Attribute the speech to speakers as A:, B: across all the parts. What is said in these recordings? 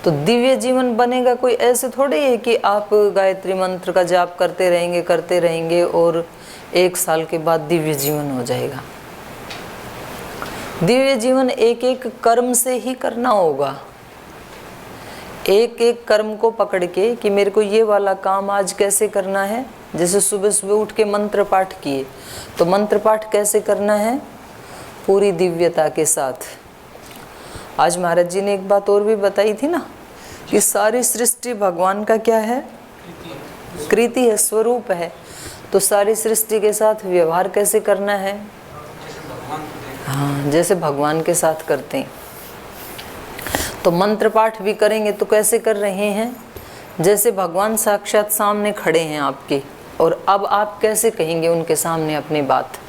A: तो दिव्य जीवन बनेगा कोई ऐसे थोड़ी है कि आप गायत्री मंत्र का जाप करते रहेंगे और 1 साल के बाद दिव्य जीवन हो जाएगा। दिव्य जीवन एक एक कर्म से ही करना होगा। एक एक कर्म को पकड़ के कि मेरे को ये वाला काम आज कैसे करना है। जैसे सुबह सुबह उठ के मंत्र पाठ किए, तो मंत्र पाठ कैसे करना है? पूरी दिव्यता के साथ। आज महाराज जी ने एक बात और भी बताई थी ना कि सारी सृष्टि भगवान का क्या है? कृति है, स्वरूप है। तो सारी सृष्टि के साथ व्यवहार कैसे करना है? हाँ, जैसे भगवान के साथ करते हैं। तो मंत्र पाठ भी करेंगे तो कैसे कर रहे हैं? जैसे भगवान साक्षात सामने खड़े हैं आपके, और अब आप कैसे कहेंगे उनके सामने अपनी बात,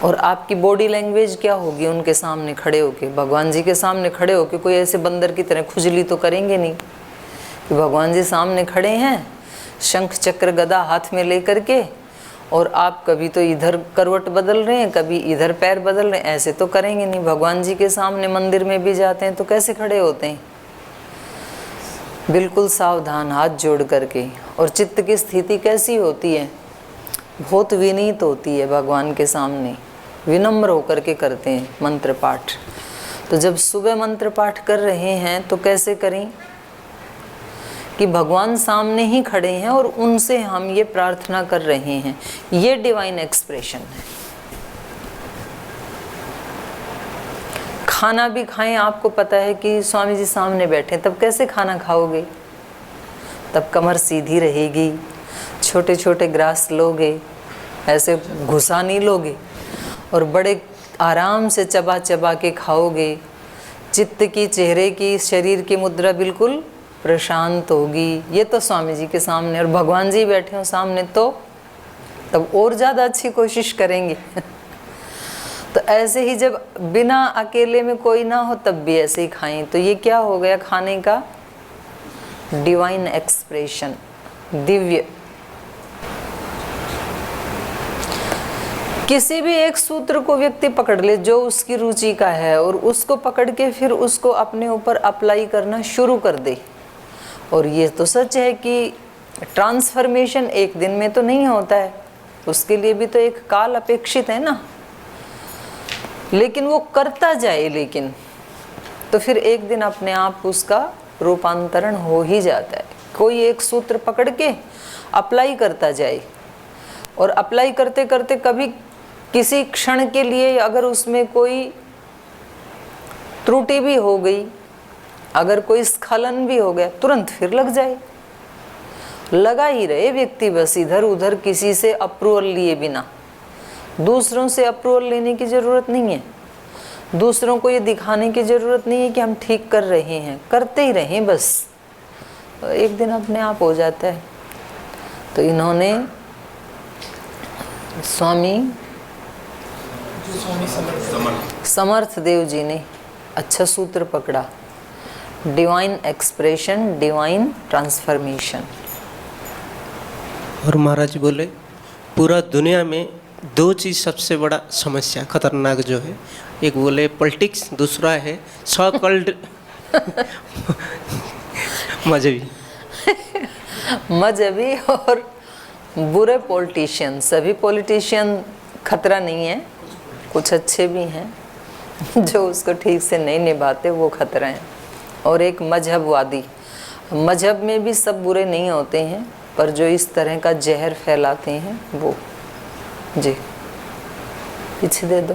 A: और आपकी बॉडी लैंग्वेज क्या होगी उनके सामने खड़े होके? भगवान जी के सामने खड़े होके कोई ऐसे बंदर की तरह खुजली तो करेंगे नहीं कि भगवान जी सामने खड़े हैं शंख चक्र गदा हाथ में लेकर के, और आप कभी तो इधर करवट बदल रहे हैं, कभी इधर पैर बदल रहे हैं। ऐसे तो करेंगे नहीं। भगवान जी के सामने मंदिर में भी जाते हैं तो कैसे खड़े होते हैं? बिल्कुल सावधान, हाथ जोड़ करके। और चित्त की स्थिति कैसी होती है? बहुत विनीत होती है भगवान के सामने, विनम्र होकर के करते हैं मंत्र पाठ। तो जब सुबह मंत्र पाठ कर रहे हैं तो कैसे करें कि भगवान सामने ही खड़े हैं और उनसे हम ये प्रार्थना कर रहे हैं। ये डिवाइन एक्सप्रेशन है। खाना भी खाएं, आपको पता है कि स्वामी जी सामने बैठे, तब कैसे खाना खाओगे? तब कमर सीधी रहेगी, छोटे छोटे ग्रास लोगे, ऐसे घुसा नहीं लोगे, और बड़े आराम से चबा चबा के खाओगे। चित्त की, चेहरे की, शरीर की मुद्रा बिल्कुल प्रशांत होगी। ये तो स्वामी जी के सामने, और भगवान जी बैठे हो सामने तो तब और ज़्यादा अच्छी कोशिश करेंगे। तो ऐसे ही जब बिना अकेले में कोई ना हो तब भी ऐसे ही खाएं। तो ये क्या हो गया? खाने का डिवाइन एक्सप्रेशन, दिव्य। किसी भी एक सूत्र को व्यक्ति पकड़ ले जो उसकी रुचि का है, और उसको पकड़ के फिर उसको अपने ऊपर अप्लाई करना शुरू कर दे। और ये तो सच है कि ट्रांसफॉर्मेशन एक दिन में तो नहीं होता है, उसके लिए भी तो एक काल अपेक्षित है ना। लेकिन वो करता जाए, लेकिन तो फिर एक दिन अपने आप उसका रूपांतरण हो ही जाता है। कोई एक सूत्र पकड़ के अप्लाई करता जाए, और अप्लाई करते करते कभी किसी क्षण के लिए अगर उसमें कोई त्रुटि भी हो गई, अगर कोई स्खलन भी हो गया, तुरंत फिर लग जाए। लगा ही रहे व्यक्ति बस इधर उधर, किसी से अप्रूवल लिए बिना। दूसरों से अप्रूवल लेने की ज़रूरत नहीं है, दूसरों को ये दिखाने की ज़रूरत नहीं है कि हम ठीक कर रहे हैं। करते ही रहें बस, एक दिन अपने आप हो जाता है। तो इन्होंने स्वामी समर्थ देव जी ने अच्छा सूत्र पकड़ा, डिवाइन एक्सप्रेशन, डिवाइन ट्रांसफॉर्मेशन।
B: और महाराज बोले पूरा दुनिया में 2 चीज़ सबसे बड़ा समस्या खतरनाक जो है, एक बोले पॉलिटिक्स, दूसरा है सो कॉल्ड
A: मजहबी और बुरे पॉलिटिशियन। सभी पॉलिटिशियन खतरा नहीं है, कुछ अच्छे भी हैं जो उसको ठीक से नहीं निभाते, वो खतरा है। और एक मजहबवादी, मजहब में भी सब बुरे नहीं होते हैं, पर जो इस तरह का जहर फैलाते हैं वो। जी पीछे दे दो।